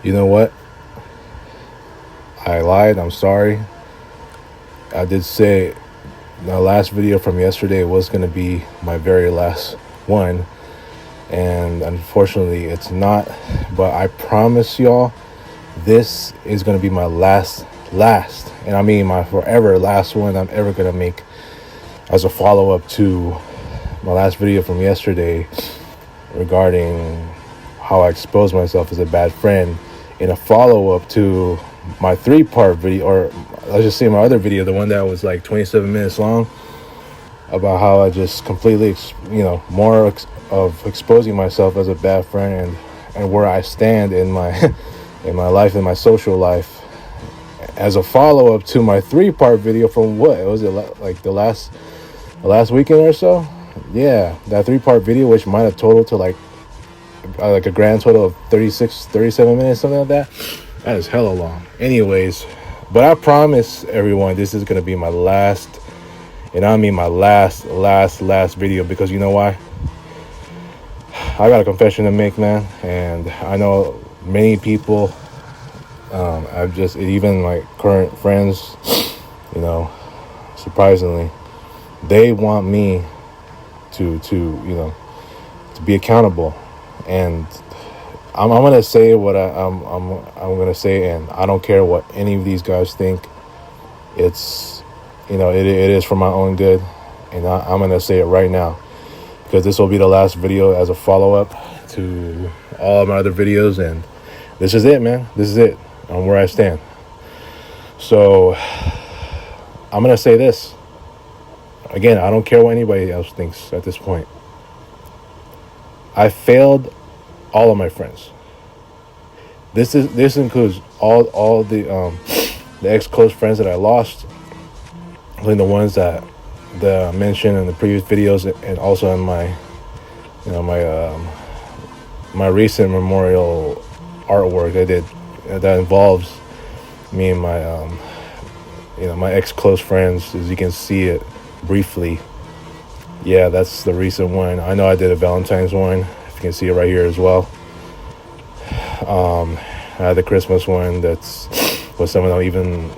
You know what? I lied. I'm sorry. I did say the last video from yesterday was going to be my very last one. And unfortunately, it's not. But I promise y'all, this is going to be my last. And I mean my forever last one I'm ever going to make as a follow-up to my last video from yesterday regarding how I exposed myself as a bad friend, in a follow-up to my 3-part video, or let's just say my other video, the one that was like 27 minutes long, about how I just completely, of exposing myself as a bad friend, and where I stand in my in my life, in my social life, as a follow-up to my 3-part video from what was it, like the last weekend or so. Yeah, that 3-part video, which might have totaled to like a grand total of 37 minutes, something like that. That is hella long. Anyways, but I promise everyone, this is going to be my last, and I mean my last video, because you know why? I got a confession to make, man. And I know many people, I've just, even my current friends, surprisingly, they want me to be accountable. And I'm gonna say what I'm gonna say, and I don't care what any of these guys think. It's it is for my own good, and I'm gonna say it right now, because this will be the last video as a follow-up to all my other videos, and this is it, man. This is it on where I stand. So I'm gonna say this again. I don't care what anybody else thinks at this point. I failed all of my friends. This includes all the ex-close friends that I lost, including the ones that I mentioned in the previous videos, and also in my my recent memorial artwork I did that involves me and my my ex-close friends. As you can see it briefly, yeah, that's the recent one. I know I did a Valentine's one. You can see it right here as well. I had the Christmas one that's with some of them, even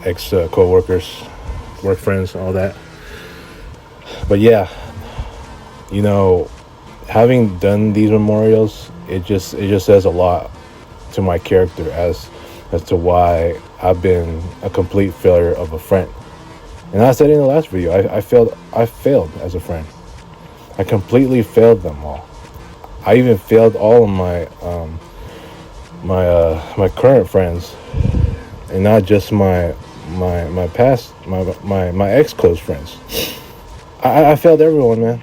ex co-workers, work friends, all that. But yeah, having done these memorials, it just says a lot to my character as to why I've been a complete failure of a friend. And I said in the last video, I failed as a friend. I completely failed them all. I even failed all of my my current friends, and not just my past, my ex-close friends. I failed everyone, man.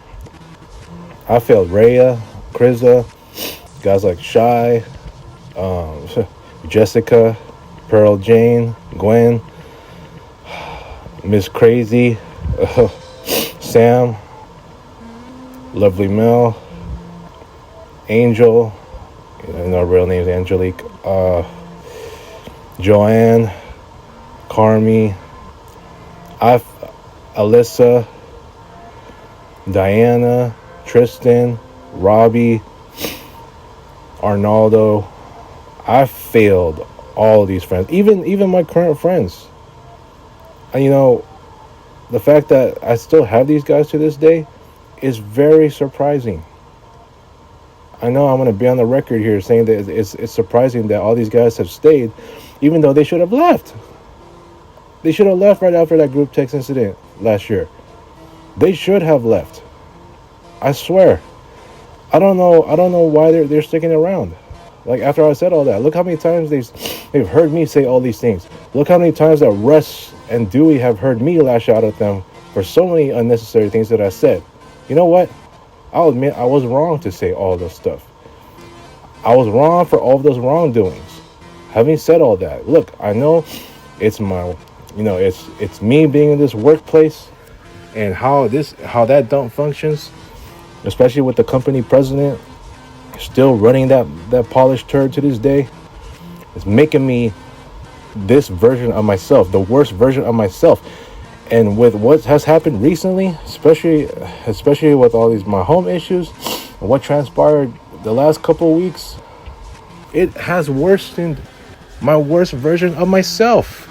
I failed Rhea, Kriza, guys like Shy, Jessica, Pearl Jane, Gwen, Miss Crazy, Sam, Lovely Mel, Angel, our real name's Angelique, Joanne, Carmi, Alyssa, Diana, Tristan, Robbie, Arnaldo. I failed all of these friends, even my current friends. And the fact that I still have these guys to this day is very surprising. I know I'm going to be on the record here saying that it's surprising that all these guys have stayed, even though they should have left. They should have left right after that group text incident last year. They should have left. I swear. I don't know why they're sticking around. Like, after I said all that, look how many times they've heard me say all these things. Look how many times that Russ and Dewey have heard me lash out at them for so many unnecessary things that I said. You know what? I'll admit I was wrong to say all this stuff. I was wrong for all of those wrongdoings. Having said all that, look, I know it's my, it's me being in this workplace, and how that dump functions, especially with the company president still running that polished turd to this day. It's making me this version of myself, the worst version of myself. And with what has happened recently, especially with all these my home issues and what transpired the last couple of weeks, It has worsened my worst version of myself.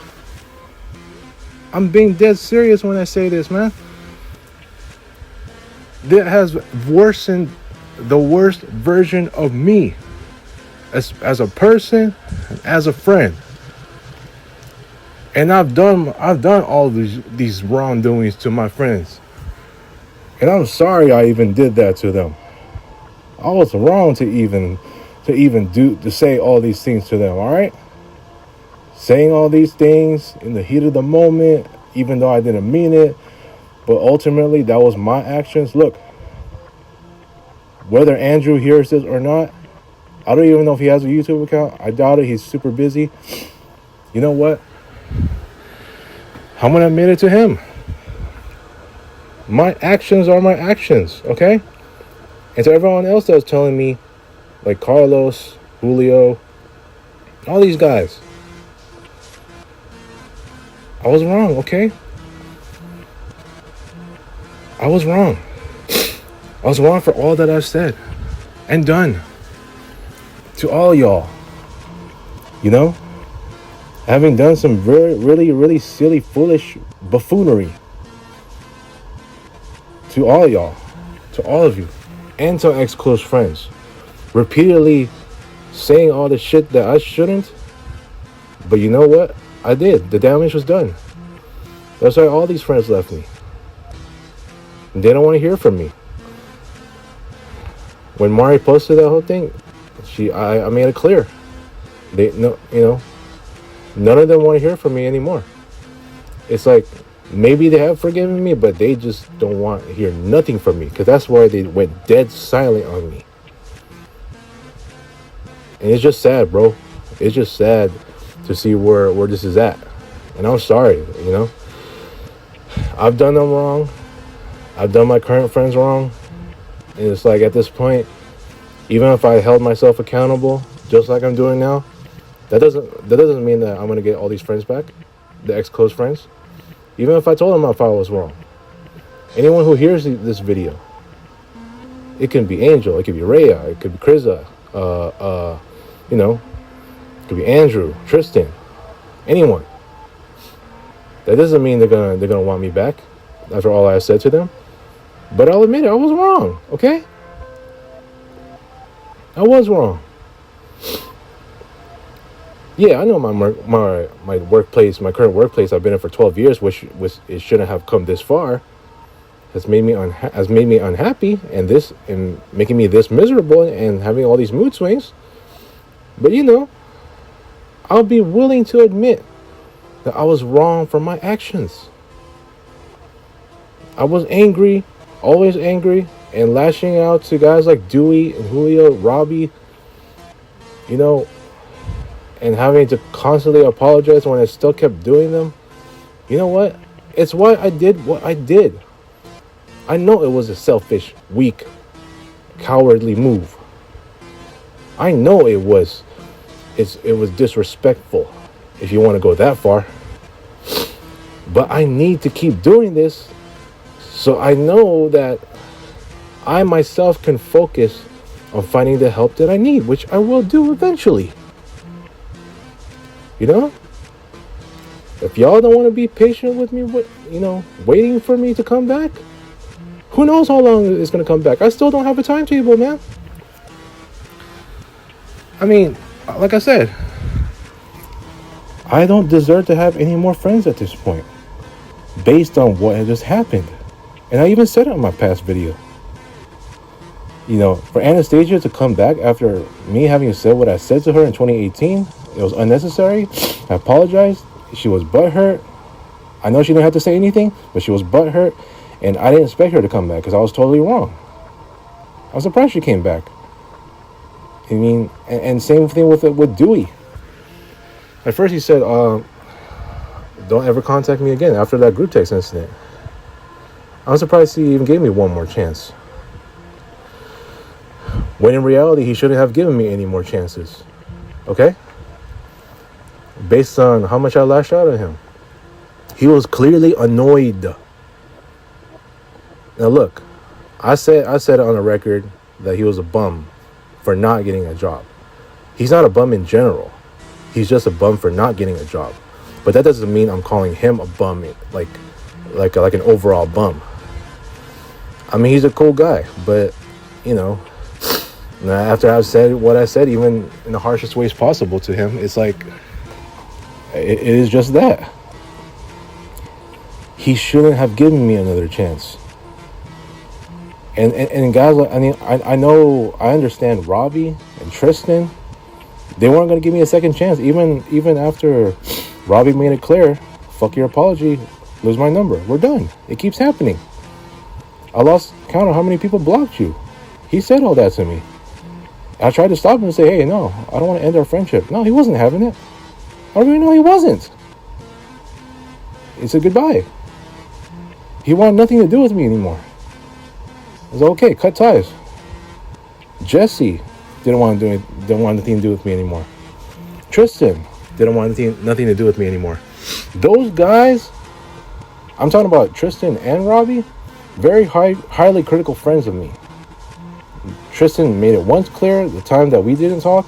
I'm being dead serious when I say this, man. It has worsened the worst version of me as a person, as a friend. And I've done all these wrongdoings to my friends. And I'm sorry I even did that to them. I was wrong to say all these things to them, all right? Saying all these things in the heat of the moment, even though I didn't mean it, but ultimately that was my actions. Look, whether Andrew hears this or not, I don't even know if he has a YouTube account. I doubt it. He's super busy. You know what? I'm gonna admit it to him. My actions are my actions, okay? And to everyone else that's telling me, like Carlos, Julio, all these guys, I was wrong, okay? I was wrong. I was wrong for all that I've said and done to all y'all. You know? Having done some really silly, foolish buffoonery to all y'all, to all of you, and to ex-close friends. Repeatedly saying all the shit that I shouldn't. But you know what? I did. The damage was done. That's why all these friends left me. And they don't want to hear from me. When Mari posted that whole thing, I made it clear. None of them want to hear from me anymore. It's like maybe they have forgiven me, but they just don't want to hear nothing from me, because that's why they went dead silent on me. And it's just sad, bro. It's just sad to see where this is at. And I'm sorry, you know. I've done them wrong. I've done my current friends wrong. And it's like at this point, even if I held myself accountable, just like I'm doing now, that doesn't mean that I'm gonna get all these friends back, the ex-close friends. Even if I told them if I was wrong. Anyone who hears this video, it can be Angel, it could be Rhea, it could be Kriza, it could be Andrew, Tristan, anyone. That doesn't mean they're gonna want me back after all I said to them. But I'll admit it, I was wrong, okay? I was wrong. Yeah, I know my workplace, my current workplace I've been in for 12 years, which it shouldn't have come this far, has made me unhappy and making me this miserable and having all these mood swings. But I'll be willing to admit that I was wrong for my actions. I was angry, always angry, and lashing out to guys like Dewey and Julio, Robbie, and having to constantly apologize when I still kept doing them. You know what? It's why I did what I did. I know it was a selfish, weak, cowardly move. I know it was disrespectful, if you want to go that far. But I need to keep doing this so I know that I myself can focus on finding the help that I need, which I will do eventually. If y'all don't want to be patient with me, waiting for me to come back, who knows how long it's going to come back? I still don't have a timetable, man. I mean, like I said, I don't deserve to have any more friends at this point, based on what had just happened. And I even said it in my past video. For Anastasia to come back after me having said what I said to her in 2018, it was unnecessary. I apologized. She was butthurt. I know she didn't have to say anything, but she was butthurt, and I didn't expect her to come back because I was totally wrong. I was surprised she came back. I mean, and same thing with Dewey. At first he said, don't ever contact me again after that group text incident. I'm surprised he even gave me one more chance. When in reality, he shouldn't have given me any more chances. Okay? Based on how much I lashed out at him. He was clearly annoyed. Now look, I said it on the record that he was a bum for not getting a job. He's not a bum in general. He's just a bum for not getting a job. But that doesn't mean I'm calling him a bum, like an overall bum. I mean, he's a cool guy, but after I've said what I said, even in the harshest ways possible to him, it's like it is just that. He shouldn't have given me another chance. And guys, I mean, I understand Robbie and Tristan. They weren't going to give me a second chance, even after Robbie made it clear, fuck your apology, lose my number, we're done. It keeps happening. I lost count of how many people blocked you. He said all that to me. I tried to stop him and say, hey, no, I don't want to end our friendship. No, he wasn't having it. I really know he wasn't. He said goodbye. He wanted nothing to do with me anymore. I was like, okay, cut ties. Jesse didn't want anything to do with me anymore. Tristan didn't want nothing to do with me anymore. Those guys, I'm talking about Tristan and Robbie, very highly critical friends of me. Tristan made it once clear the time that we didn't talk,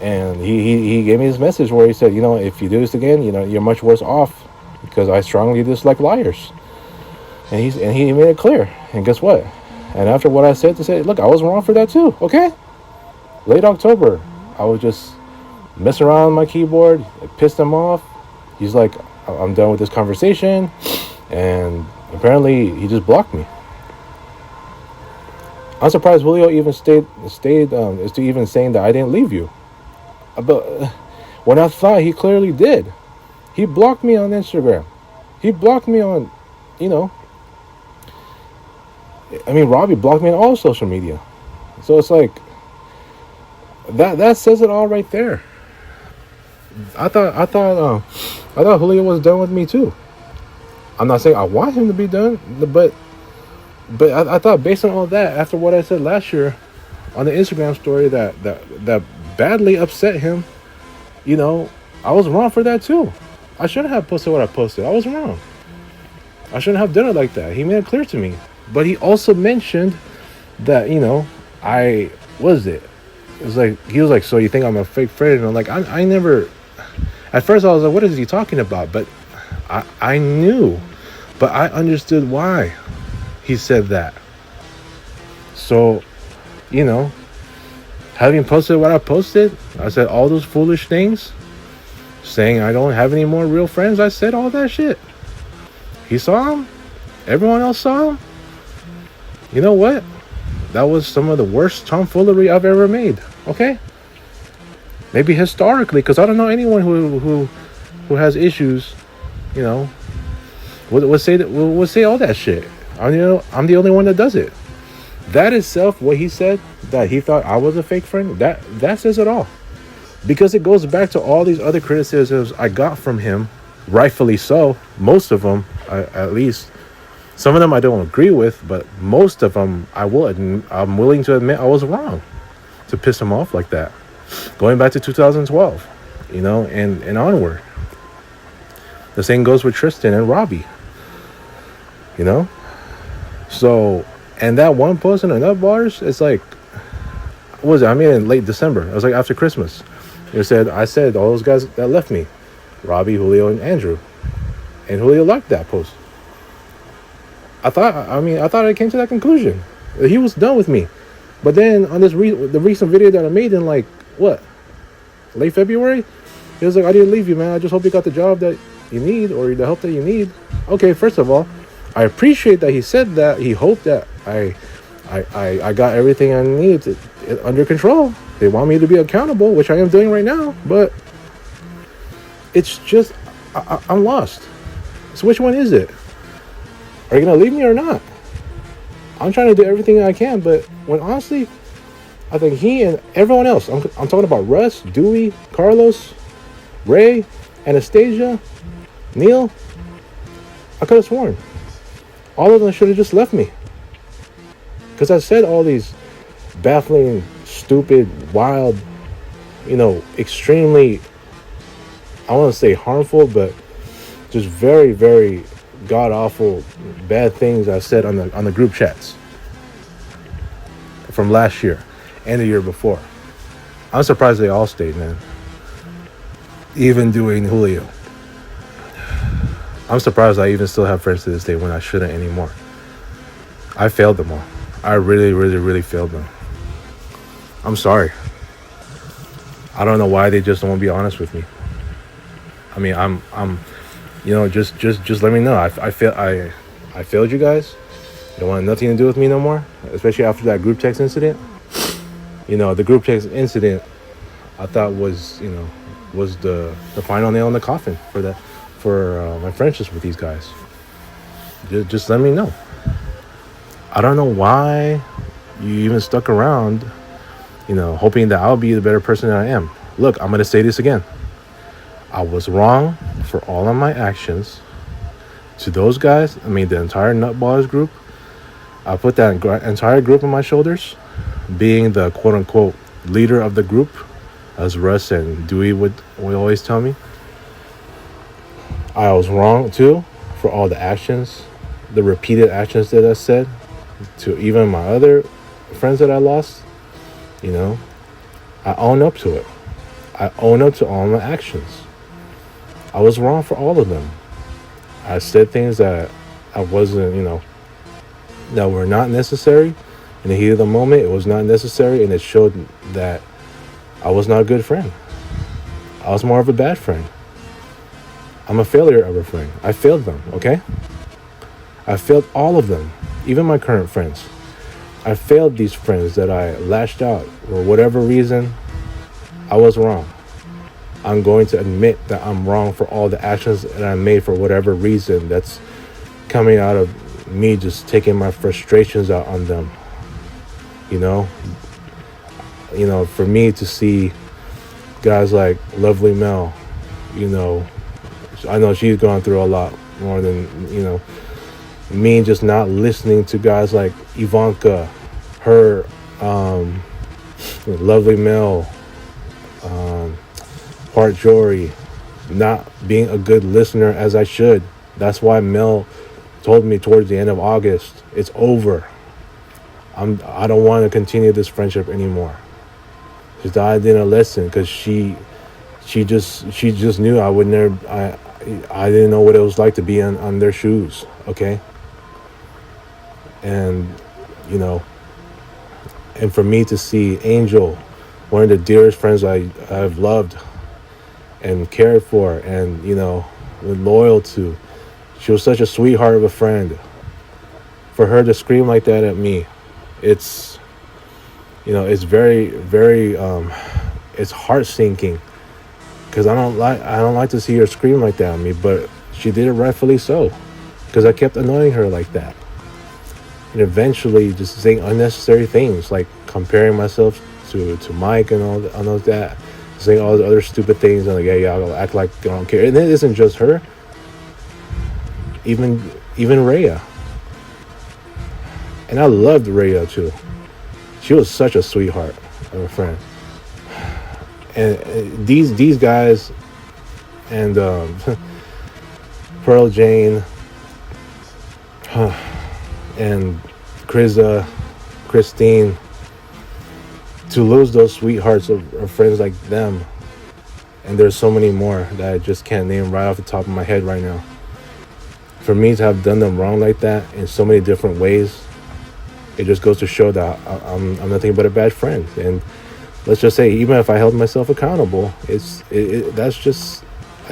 and he gave me this message where he said, if you do this again, you're much worse off because I strongly dislike liars. And he made it clear. And guess what? And after what I said to say, look, I was wrong for that too. Okay. Late October, I was just messing around on my keyboard. It pissed him off. He's like, I'm done with this conversation, and apparently he just blocked me. I'm surprised Julio even stayed is to even saying that I didn't leave you. But when I thought he clearly did. He blocked me on Instagram. He blocked me on, Robbie blocked me on all social media. So it's like that says it all right there. I thought Julio was done with me too. I'm not saying I want him to be done, but I thought based on all that, after what I said last year on the Instagram story that badly upset him, I was wrong for that too. I shouldn't have posted what I posted. I was wrong. I shouldn't have done it like that. He made it clear to me. But he also mentioned that, I was it. It was like, he was like, so you think I'm a fake friend? And I'm like, I never, at first I was like, what is he talking about? But I knew, but I understood why he said that. So, having posted what I posted, I said all those foolish things, saying I don't have any more real friends. I said all that shit. He saw him. Everyone else saw him. You know what? That was some of the worst tomfoolery I've ever made. Okay? Maybe historically, because I don't know anyone who has issues, would say all that shit. I'm the only one that does it. That itself, what he said, that he thought I was a fake friend, that says it all. Because it goes back to all these other criticisms I got from him, rightfully so. Most of them, at least. Some of them I don't agree with, but most of them I'm willing to admit I was wrong to piss him off like that. Going back to 2012, and onward. The same goes with Tristan and Robbie. So, and that one post in the Nutbwallers, it's like, what was it? I mean, in late December. It was like after Christmas. I said all those guys that left me, Robbie, Julio, and Andrew. And Julio liked that post. I thought I came to that conclusion. He was done with me. But then on this the recent video that I made in late February, he was like, I didn't leave you, man. I just hope you got the job that you need or the help that you need. Okay, first of all, I appreciate that he said that. He hoped that I got everything I needed under control. They want me to be accountable, which I am doing right now. But it's just, I'm lost. So which one is it? Are you going to leave me or not? I'm trying to do everything I can, but when honestly, I think he and everyone else, I'm talking about Russ, Dewey, Carlos, Ray, Anastasia, Neil, I could have sworn all of them should have just left me. Because I said all these baffling, stupid, wild, extremely, I want to say harmful, but just very, very god-awful, bad things I said on the group chats from last year and the year before. I'm surprised they all stayed, man. Even doing Julio. I'm surprised I even still have friends to this day when I shouldn't anymore. I failed them all. I really, really, really failed them. I'm sorry. I don't know why they just don't want to be honest with me. I mean, I'm just let me know. I failed you guys. You don't want nothing to do with me no more, especially after that group text incident. The group text incident, I thought was the final nail in the coffin for my friendships with these guys. Just let me know. I don't know why you even stuck around, hoping that I'll be the better person that I am. Look, I'm going to say this again. I was wrong for all of my actions. To those guys, the entire Nutbwallers group, I put that entire group on my shoulders, being the quote-unquote leader of the group, as Russ and Dewey would always tell me. I was wrong, too, for all the actions, the repeated actions that I said, to even my other friends that I lost. I own up to it. I own up to all my actions. I was wrong for all of them. I said things that I wasn't, that were not necessary. In the heat of the moment, it was not necessary, and it showed that I was not a good friend. I was more of a bad friend. I'm a failure of a friend. I failed them, okay? I failed all of them, even my current friends. I failed these friends that I lashed out for whatever reason. I was wrong. I'm going to admit that I'm wrong for all the actions that I made for whatever reason that's coming out of me just taking my frustrations out on them. For me to see guys like Lovely Mel, I know she's gone through a lot more than, me just not listening to guys like Ivanka, her, Lovely Mel, Part Jory, not being a good listener as I should. That's why Mel told me towards the end of August, it's over. I don't want to continue this friendship anymore. Because I didn't listen, because she just knew I would never. I didn't know what it was like to be on their shoes. Okay. And and for me to see Angel, one of the dearest friends I've loved and cared for, and loyal to, she was such a sweetheart of a friend. For her to scream like that at me, it's very, very it's heart sinking, because I don't like to see her scream like that at me, but she did it rightfully so, because I kept annoying her like that, and eventually just saying unnecessary things like comparing myself to Mike and all that, saying all the other stupid things, and I'll act like I don't care. And it isn't just her, even Rhea. And I loved Rhea too. She was such a sweetheart of a friend. And these guys, and Pearl Jane, and Christine, to lose those sweethearts of friends like them, and there's so many more that I just can't name right off the top of my head right now. For me to have done them wrong like that in so many different ways, it just goes to show that I'm nothing but a bad friend. And let's just say, even if I held myself accountable, that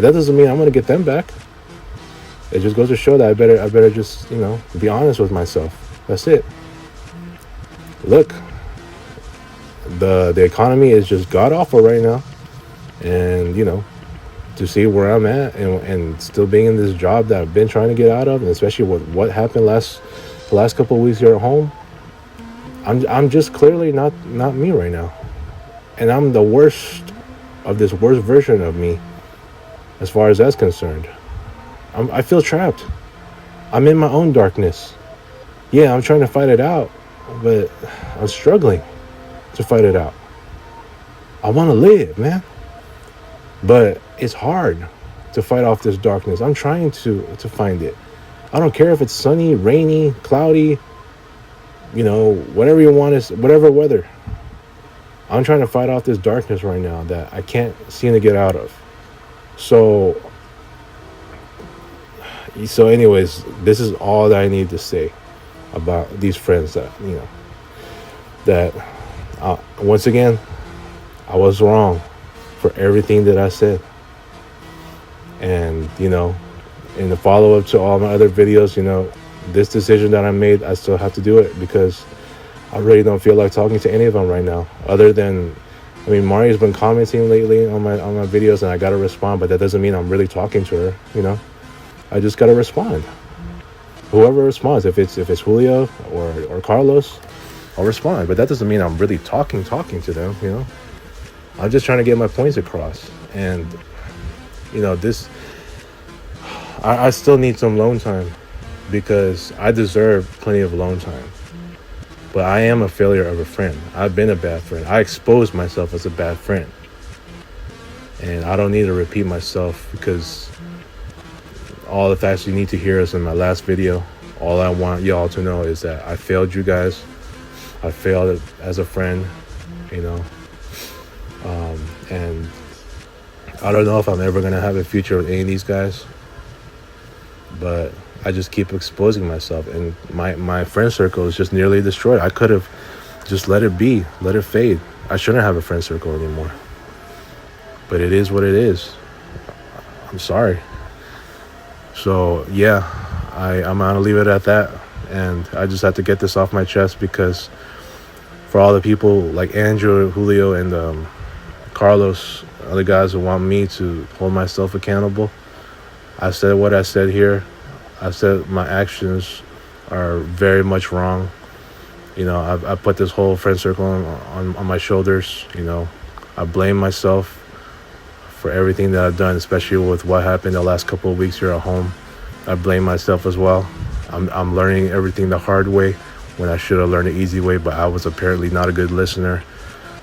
doesn't mean I'm gonna get them back. It just goes to show that I better just be honest with myself. That's it. Look, the economy is just god awful right now, and to see where I'm at and still being in this job that I've been trying to get out of, and especially with what happened the last couple of weeks here at home, I'm just clearly not me right now, and I'm the worst of this worst version of me as far as that's concerned. I feel trapped. I'm in my own darkness. Yeah, I'm trying to fight it out, but I'm struggling to fight it out. I want to live, man, but it's hard to fight off this darkness. I'm trying to find it. I don't care if it's sunny, rainy, cloudy, whatever you want, is whatever weather. I'm trying to fight off this darkness right now that I can't seem to get out of. So anyways, this is all that I need to say about these friends that, that once again, I was wrong for everything that I said. And, in the follow-up to all my other videos, this decision that I made, I still have to do it because I really don't feel like talking to any of them right now. Other than, Mari's been commenting lately on my videos, and I gotta respond, but that doesn't mean I'm really talking to her. I just gotta respond. Whoever responds, if it's Julio or Carlos, I'll respond. But that doesn't mean I'm really talking to them. I'm just trying to get my points across, and this. I still need some alone time because I deserve plenty of alone time. But I am a failure of a friend. I've been a bad friend. I exposed myself as a bad friend. And I don't need to repeat myself because all the facts you need to hear is in my last video. All I want y'all to know is that I failed you guys. I failed as a friend, and I don't know if I'm ever going to have a future with any of these guys. But I just keep exposing myself, and my friend circle is just nearly destroyed. I could have just let it be, let it fade. I shouldn't have a friend circle anymore. But it is what it is. I'm sorry. So yeah, I'm gonna leave it at that, and I just have to get this off my chest because for all the people like Andrew, Julio, and Carlos, other guys who want me to hold myself accountable, I said what I said here. I said my actions are very much wrong. I put this whole friend circle on my shoulders. I blame myself for everything that I've done, especially with what happened the last couple of weeks here at home. I blame myself as well. I'm learning everything the hard way when I should have learned the easy way, but I was apparently not a good listener,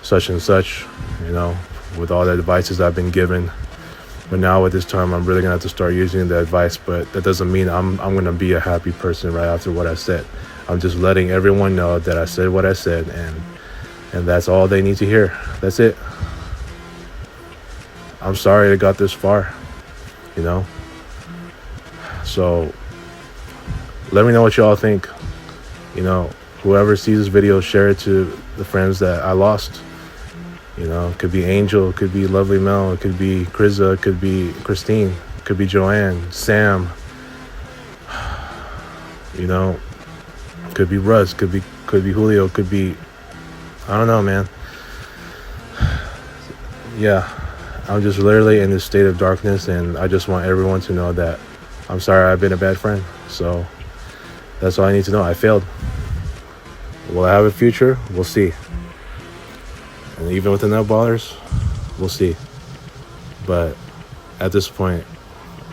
such and such, with all the advices I've been given. But now at this time, I'm really going to have to start using the advice. But that doesn't mean I'm going to be a happy person right after what I said. I'm just letting everyone know that I said what I said. And that's all they need to hear. That's it. I'm sorry it got this far. So let me know what y'all think. Whoever sees this video, share it to the friends that I lost. It could be Angel, it could be Lovely Mel, it could be Kriza, it could be Christine, it could be Joanne, Sam. It could be Russ, could be Julio, could be, I don't know, man. Yeah, I'm just literally in this state of darkness, and I just want everyone to know that I'm sorry I've been a bad friend. So that's all I need to know. I failed. Will I have a future? We'll see. And even with the Nutbwallers, we'll see. But at this point,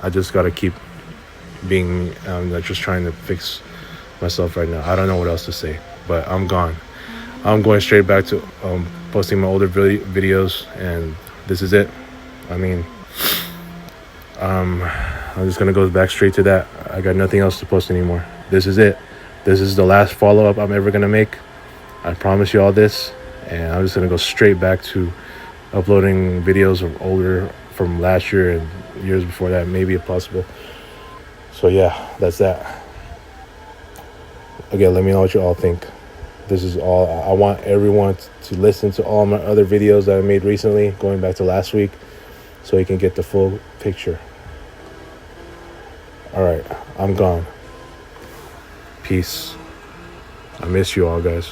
I just got to keep being me. I'm just trying to fix myself right now. I don't know what else to say, but I'm gone. I'm going straight back to posting my older videos, and this is it. I'm just going to go back straight to that. I got nothing else to post anymore. This is it. This is the last follow-up I'm ever going to make. I promise you all this. And I'm just going to go straight back to uploading videos of older from last year and years before that, maybe if possible. So yeah, that's that. Again, let me know what you all think. This is all. I want everyone to listen to all my other videos that I made recently, going back to last week, so you can get the full picture. All right, I'm gone. Peace. I miss you all, guys.